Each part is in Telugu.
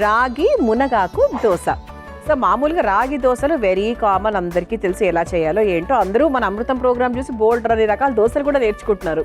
రాగి మునగాకు దోశ. సో మామూలుగా రాగి దోశలు వెరీ కామన్, అందరికీ తెలిసి ఎలా చేయాలో ఏంటో. అందరూ మన అమృతం ప్రోగ్రామ్ చూసి బోల్డ్ అనే రకాల దోశలు కూడా నేర్చుకుంటున్నారు.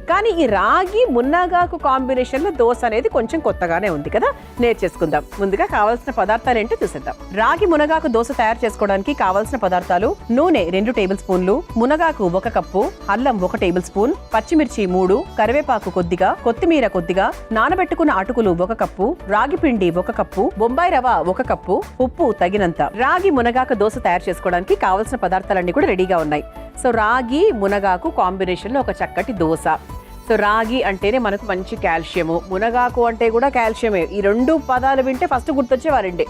కానీ ఈ రాగి మునగాకు కాంబినేషన్లో దోశ అనేది కొంచెం కొత్తగానే ఉంది కదా, నేర్చేసుకుందాం. ముందుగా కావాల్సిన పదార్థాలు ఏంటో చూసేద్దాం. రాగి మునగాకు దోశ తయారు చేసుకోవడానికి కావాల్సిన పదార్థాలు: నూనె 2 టేబుల్ స్పూన్లు, మునగాకు 1 కప్పు, అల్లం 1 టేబుల్ స్పూన్, పచ్చిమిర్చి 3, కరివేపాకు కొద్దిగా, కొత్తిమీర కొద్దిగా, నానబెట్టుకున్న అటుకులు 1 కప్పు, రాగి పిండి 1 కప్పు, బొంబాయి రవ్వ 1 కప్పు, ఉప్పు తగినంత. రాగి మునగాకు దోశ తయారు చేసుకోవడానికి కావాల్సిన పదార్థాలన్నీ కూడా రెడీగా ఉన్నాయి. సో రాగి మునగాకు కాంబినేషన్లో ఒక చక్కటి దోశ. సో రాగి అంటేనే మనకు మంచి కాల్షియము, మునగాకు అంటే కూడా కాల్షియమే. ఈ 2 పదాలు వింటే ఫస్ట్ గుర్తొచ్చే వారండి.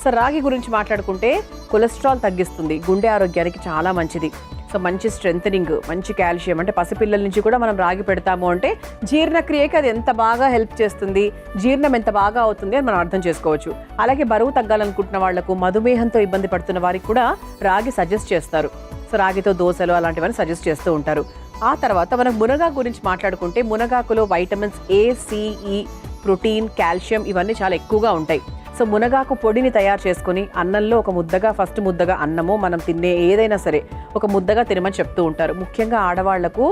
సో రాగి గురించి మాట్లాడుకుంటే కొలెస్ట్రాల్ తగ్గిస్తుంది, గుండె ఆరోగ్యానికి చాలా మంచిది. సో మంచి స్ట్రెంథనింగ్, మంచి కాల్షియం. అంటే పసిపిల్లల నుంచి కూడా మనం రాగి పెడతాము అంటే జీర్ణక్రియకి అది ఎంత బాగా హెల్ప్ చేస్తుంది, జీర్ణం ఎంత బాగా అవుతుంది అని మనం అర్థం చేసుకోవచ్చు. అలాగే బరువు తగ్గాలనుకుంటున్న వాళ్లకు, మధుమేహంతో ఇబ్బంది పడుతున్న వారికి కూడా రాగి సజెస్ట్ చేస్తారు. సో రాగితో దోశలు అలాంటివన్నీ సజెస్ట్ చేస్తూ ఉంటారు. ఆ తర్వాత మనం మునగాకు గురించి మాట్లాడుకుంటే మునగాకులో vitamins A, C, E, protein, calcium ఇవన్నీ చాలా ఎక్కువగా ఉంటాయి. సో మునగాకు పొడిని తయారు చేసుకుని అన్నంలో ఒక ముద్దగా, ఫస్ట్ ముద్దగా అన్నము మనం తినే ఏదైనా సరే ఒక ముద్దగా తినమని చెప్తూ ఉంటారు. ముఖ్యంగా ఆడవాళ్లకు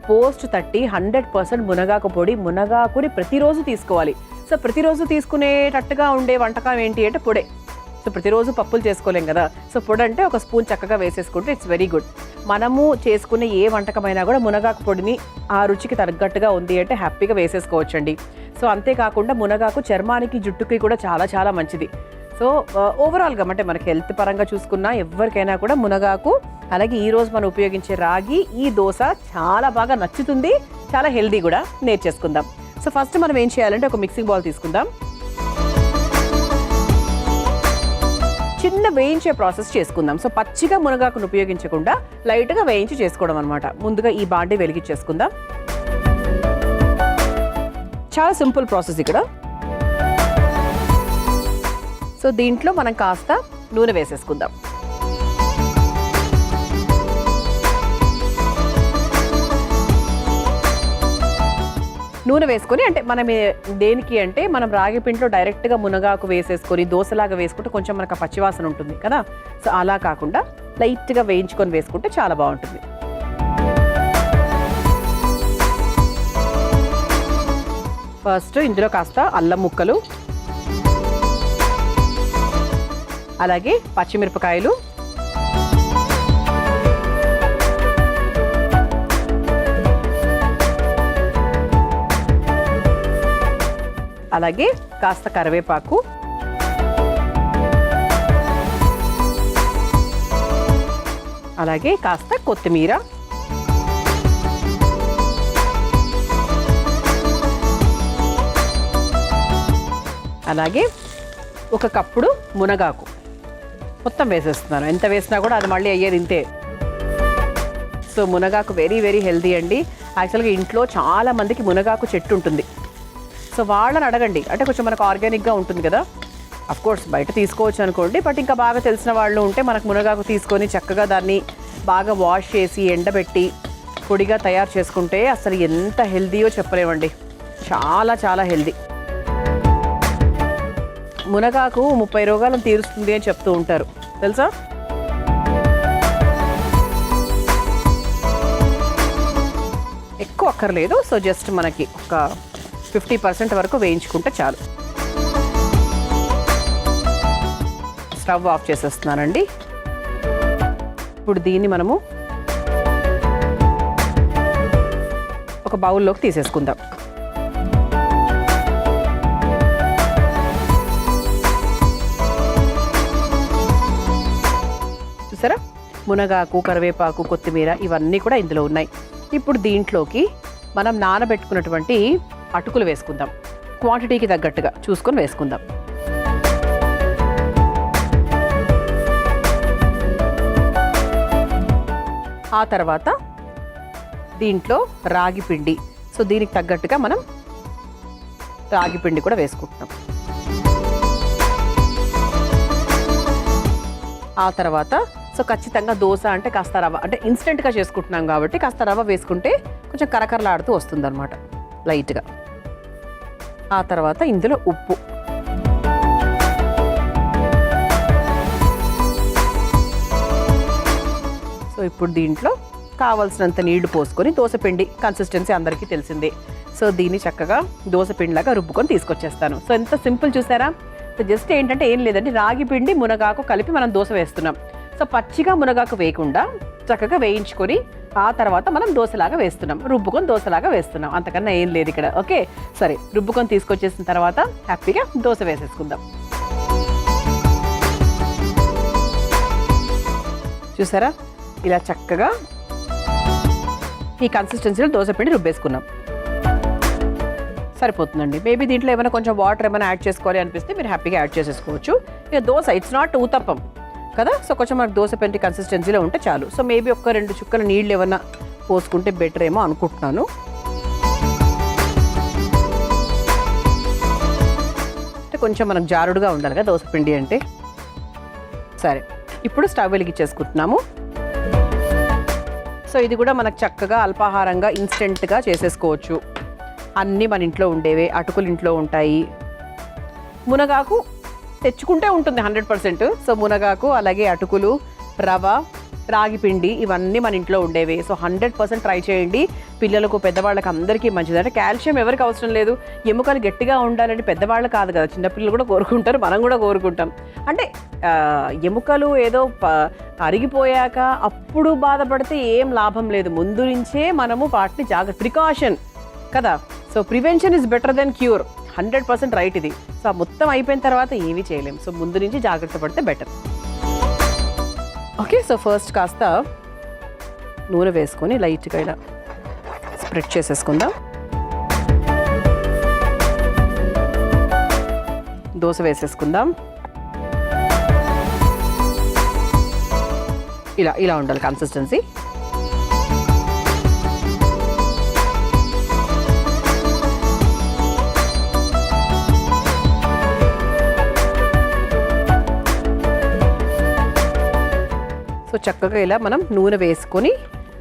పోస్ట్ 30 100% మునగాకు పొడి, మునగాకుని ప్రతిరోజు తీసుకోవాలి. సో ప్రతిరోజు తీసుకునేటట్టుగా ఉండే వంటకం ఏంటి అంటే పొడే. సో ప్రతిరోజు పప్పులు చేసుకోలేం కదా, సో పొడి అంటే 1 స్పూన్ చక్కగా వేసేసుకుంటే ఇట్స్ వెరీ గుడ్. మనము చేసుకునే ఏ వంటకమైనా కూడా మునగాకు పొడిని ఆ రుచికి తగ్గట్టుగా ఉంది అంటే హ్యాపీగా వేసేసుకోవచ్చండి. సో అంతేకాకుండా మునగాకు చర్మానికి, జుట్టుకి కూడా చాలా చాలా మంచిది. సో ఓవరాల్గా అంటే మనకి హెల్త్ పరంగా చూసుకున్నా ఎవరికైనా కూడా మునగాకు, అలాగే ఈరోజు మనం ఉపయోగించే రాగి ఈ దోశ చాలా బాగా నచ్చుతుంది, చాలా హెల్దీ కూడా. నేర్చేసుకుందాం. సో ఫస్ట్ మనం ఏం చేయాలంటే ఒక మిక్సింగ్ బౌల్ తీసుకుందాం. చిన్న వేయించే ప్రాసెస్ చేసుకుందాం. సో పచ్చిగా మునగాకును ఉపయోగించకుండా లైట్గా వేయించి చేసుకోవడం అనమాట. ముందుగా ఈ బాండి వెలిగించేసుకుందాం. చాలా సింపుల్ ప్రాసెస్ ఇక్కడ. సో దీంట్లో మనం కాస్త నూనె వేసేసుకుందాం. నూనె వేసుకొని, అంటే మనం దేనికి అంటే మనం రాగి పిండిలో డైరెక్ట్గా మునగాకు వేసేసుకొని దోశలాగా వేసుకుంటే కొంచెం మనకు పచ్చివాసన ఉంటుంది కదా. సో అలా కాకుండా లైట్గా వేయించుకొని వేసుకుంటే చాలా బాగుంటుంది. ఫస్ట్ ఇందులో కాస్త అల్లం ముక్కలు, అలాగే పచ్చిమిరపకాయలు, అలాగే కాస్త కరివేపాకు, అలాగే కాస్త కొత్తిమీర, అలాగే 1 కప్పుడు మునగాకు మొత్తం వేసేస్తున్నాను. ఎంత వేసినా కూడా అది మళ్ళీ అయ్యేది ఇంతే. సో మునగాకు వెరీ వెరీ హెల్దీ అండి. యాక్చువల్గా ఇంట్లో చాలా మందికి మునగాకు చెట్టు ఉంటుంది. సో వాళ్ళని అడగండి, అంటే కొంచెం మనకు ఆర్గానిక్గా ఉంటుంది కదా. అఫ్కోర్స్ బయట తీసుకోవచ్చు అనుకోండి, బట్ ఇంకా బాగా తెలిసిన వాళ్ళు ఉంటే మనకు మునగాకు తీసుకొని చక్కగా దాన్ని బాగా వాష్ చేసి ఎండబెట్టి పొడిగా తయారు చేసుకుంటే అసలు ఎంత హెల్దీయో చెప్పలేమండి. చాలా చాలా హెల్దీ. మునగాకు 30 రోగాలను తీరుస్తుంది అని చెప్తూ ఉంటారు, తెలుసా? ఎక్కువ అక్కర్లేదు. సో జస్ట్ మనకి ఒక 50% వరకు వేయించుకుంటే చాలు. స్టవ్ ఆఫ్ చేసేస్తున్నానండి. ఇప్పుడు దీన్ని మనము ఒక బౌల్లోకి తీసేసుకుందాం. చూసారా, మునగాకు, కరివేపాకు, కొత్తిమీర ఇవన్నీ కూడా ఇందులో ఉన్నాయి. ఇప్పుడు దీంట్లోకి మనం నానబెట్టుకున్నటువంటి అటుకులు వేసుకుందాం. క్వాంటిటీకి తగ్గట్టుగా చూసుకొని వేసుకుందాం. ఆ తర్వాత దీంట్లో రాగి పిండి. సో దీనికి తగ్గట్టుగా మనం రాగి పిండి కూడా వేసుకుంటున్నాం. ఆ తర్వాత సో ఖచ్చితంగా దోశ అంటే కాస్త రవ్వ, అంటే ఇన్స్టెంట్గా చేసుకుంటున్నాం కాబట్టి కాస్త రవ్వ వేసుకుంటే కొంచెం కరకరలాడుతూ వస్తుందన్నమాట లైట్గా. ఆ తర్వాత ఇందులో ఉప్పు, ఇప్పుడు దీంట్లో కావాల్సినంత నీళ్లు పోసుకొని దోసపిండి కన్సిస్టెన్సీ అందరికీ తెలిసిందే. సో దీన్ని చక్కగా దోసపిండిలాగా రుబ్బుకొని తీసుకొచ్చేస్తాను. సో ఎంత సింపుల్ చూసారా. సో జస్ట్ ఏంటంటే ఏం లేదండి, రాగి పిండి మునగాకు కలిపి మనం దోశ వేస్తున్నాం. సో పచ్చిగా మునగాకు వేయకుండా చక్కగా వేయించుకొని ఆ తర్వాత మనం దోశలాగా వేస్తున్నాం, రుబ్బుకొని దోశలాగా వేస్తున్నాం. అంతకన్నా ఏం లేదు ఇక్కడ. ఓకే, సరే రుబ్బుకొని తీసుకొచ్చేసిన తర్వాత హ్యాపీగా దోశ వేసేసుకుందాం. చూసారా, ఇలా చక్కగా ఈ కన్సిస్టెన్సీలో దోశపిండి రుబ్బేసుకున్నాం. సరిపోతుందండి. మేబీ దీంట్లో ఏమైనా కొంచెం వాటర్ ఏమైనా యాడ్ చేసుకోవాలి అనిపిస్తే మీరు హ్యాపీగా యాడ్ చేసేసుకోవచ్చు. ఇక దోశ ఇట్స్ నాట్ ఊతప్పం కదా, సో కొంచెం మనకు దోశ పిండి కన్సిస్టెన్సీలో ఉంటే చాలు. సో మేబీ ఒక 2 చుక్కల నీళ్ళు ఏమన్నా పోసుకుంటే బెటర్ ఏమో అనుకుంటున్నాను. అంటే కొంచెం మనకు జారుడుగా ఉండాలి కదా దోశ పిండి అంటే. సరే, ఇప్పుడు స్టవ్ వెలిగించేసుకుంటున్నాము. సో ఇది కూడా మనకు చక్కగా అల్పాహారంగా ఇన్స్టెంట్గా చేసేసుకోవచ్చు. అన్నీ మన ఇంట్లో ఉండేవే, అటుకులు ఇంట్లో ఉంటాయి, మునగాకు తెచ్చుకుంటే ఉంటుంది 100%. సో మునగాకు, అలాగే అటుకులు, రవ, రాగి పిండి ఇవన్నీ మన ఇంట్లో ఉండేవి. సో 100% ట్రై చేయండి. పిల్లలకు పెద్దవాళ్ళకి అందరికీ మంచిది. అంటే కాల్షియం ఎవరికి అవసరం లేదు, ఎముకలు గట్టిగా ఉండాలని పెద్దవాళ్ళు కాదు కదా, చిన్నపిల్లలు కూడా కోరుకుంటారు, మనం కూడా కోరుకుంటాం. అంటే ఎముకలు ఏదో అరిగిపోయాక అప్పుడు బాధపడితే ఏం లాభం లేదు. ముందు నుంచే మనము వాటిని జాగ్రత్త, ప్రికాషన్ కదా. So prevention is better then cure. 100% right ఇది. సో మొత్తం అయిపోయిన తర్వాత ఏమీ చేయలేము. సో ముందు నుంచి జాగ్రత్త పడితే బెటర్. ఓకే, సో ఫస్ట్ కాస్త నూనె వేసుకొని లైట్గా ఇలా స్ప్రెడ్ చేసేసుకుందాం. దోశ వేసేసుకుందాం. ఇలా ఇలా ఉండాలి కన్సిస్టెన్సీ. సో చక్కగా ఇలా మనం నూనె వేసుకొని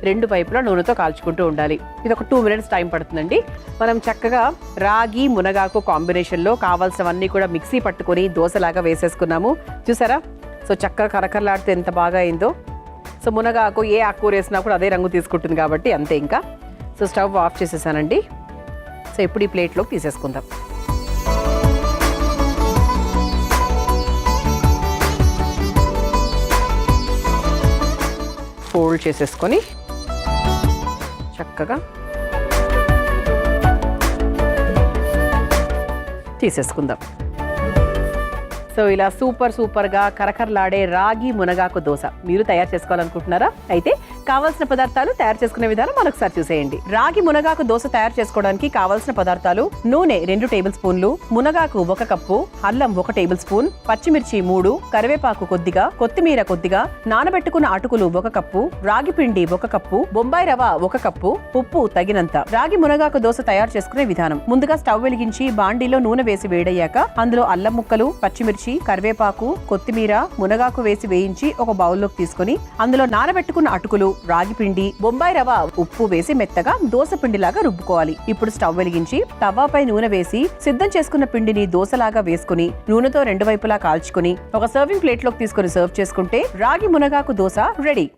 2 వైపులా నూనెతో కాల్చుకుంటూ ఉండాలి. ఇది ఒక 2 minutes టైం పడుతుందండి. మనం చక్కగా రాగి మునగాకు కాంబినేషన్లో కావాల్సినవన్నీ కూడా మిక్సీ పట్టుకొని దోశలాగా వేసేసుకున్నాము. చూసారా, సో చక్కగా కరకరలాడితే ఎంత బాగా అయిందో. సో మునగాకు ఏ ఆకుకూర వేసినా కూడా అదే రంగు తీసుకుంటుంది కాబట్టి అంతే. ఇంకా సో స్టవ్ ఆఫ్ చేసేసానండి. సో ఇప్పుడు ఈ ప్లేట్లోకి తీసేసుకుందాం. ఫోల్డ్ చేసేసుకొని చక్కగా తీసేసుకుందాం. సో ఇలా సూపర్గా కరకరలాడే రాగి మునగాకు దోశ మీరు తయారు చేసుకోవాలనుకుంటున్నారా? అయితే కావాల్సిన పదార్థాలు, తయారు చేసుకునే విధానం మరొకసారి చూసేయండి. రాగి మునగాకు దోశ తయారు చేసుకోవడానికి కావాల్సిన పదార్థాలు: నూనె 2 టేబుల్ స్పూన్లు, మునగాకు 1 కప్పు, అల్లం 1 టేబుల్ స్పూన్, పచ్చిమిర్చి 3, కరివేపాకు కొద్దిగా, కొత్తిమీర కొద్దిగా, నానబెట్టుకున్న అటుకులు 1 కప్పు, రాగి పిండి 1 కప్పు, బొంబాయి రవ 1 కప్పు, ఉప్పు తగినంత. రాగి మునగాకు దోశ తయారు చేసుకునే విధానం: ముందుగా స్టవ్ వెలిగించి బాండీలో నూనె వేసి వేడయ్యాక అందులో అల్లం ముక్కలు, పచ్చిమిర్చి, కరివేపాకు, కొత్తిమీర, మునగాకు వేసి వేయించి ఒక బౌల్లోకి తీసుకుని అందులో నానబెట్టుకున్న అటుకులు, రాగి పిండి, బొంబాయి రవ, ఉప్పు వేసి మెత్తగా దోశ పిండిలాగా రుబ్బుకోవాలి. ఇప్పుడు స్టవ్ వెలిగించి తవ్వాపై నూనె వేసి సిద్ధం చేసుకున్న పిండిని దోశలాగా వేసుకుని నూనెతో 2 వైపులా కాల్చుకుని ఒక సర్వింగ్ ప్లేట్ లోకి తీసుకుని సర్వ్ చేసుకుంటే రాగి మునగాకు దోశ రెడీ.